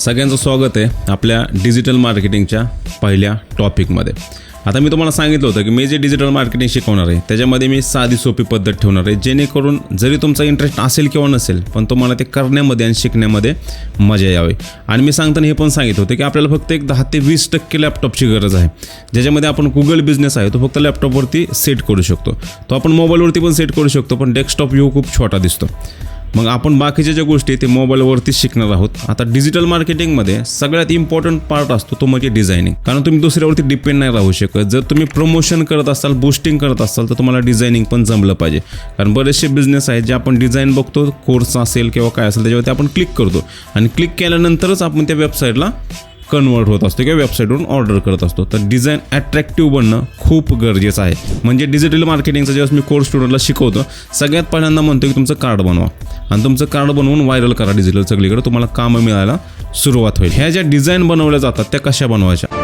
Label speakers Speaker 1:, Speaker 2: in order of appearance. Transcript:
Speaker 1: सगळ्यांचं स्वागत आहे आपल्या डिजिटल मार्केटिंगच्या पहिल्या टॉपिकमध्ये. आता मी तुम्हाला सांगितलं होतं की मी जे डिजिटल मार्केटिंग शिकवणार आहे त्याच्यामध्ये मी साधी सोपी पद्धत ठेवणार आहे, जेणेकरून जरी तुमचा इंटरेस्ट असेल किंवा नसेल पण तुम्हाला ते करण्यामध्ये आणि शिकण्यामध्ये मजा यावी. आणि मी सांगताना हे पण सांगितलं होतं की आपल्याला फक्त एक 10 ते 20% लॅपटॉपची गरज आहे, ज्याच्यामध्ये आपण गुगल बिझनेस आहे तो फक्त लॅपटॉपवरती सेट करू शकतो. तो आपण मोबाईलवरती पण सेट करू शकतो, पण डेस्कटॉप व्ह्यू खूप छोटा दिसतो. मग आपण बाकीच्या ज्या गोष्टी ते मोबाईलवरतीच शिकणार आहोत. आता डिजिटल मार्केटिंगमध्ये सगळ्यात इम्पॉर्टंट पार्ट असतो तो म्हणजे डिझायनिंग, कारण तुम्ही दुसऱ्यावरती डिपेंड नाही राहू शकत. जर तुम्ही प्रमोशन करत असाल, बूस्टिंग करत असाल तर तुम्हाला डिझायनिंग पण जमलं पाहिजे. कारण बरेचसे बिझनेस आहेत जे आपण डिझाईन बघतो, कोर्स असेल किंवा काय असेल त्याच्यावरती आपण क्लिक करतो आणि क्लिक केल्यानंतरच आपण त्या वेबसाईटला कन्वर्ट होत असतो किंवा वेबसाईटवरून ऑर्डर करत असतो. तर डिझाईन अट्रॅक्टिव्ह बनणं खूप गरजेचं आहे. म्हणजे डिजिटल मार्केटिंगचा जेव्हा मी कोर्स स्टुडंटला शिकवतो, सगळ्यात पहिल्यांदा म्हणतो की तुमचं कार्ड बनवा आणि तुमचं कार्ड बनवून व्हायरल करा डिजिटल सगळीकडे, तुम्हाला कामं मिळायला सुरुवात होईल. ह्या ज्या डिझाईन बनवल्या जातात त्या कशा बनवायच्या.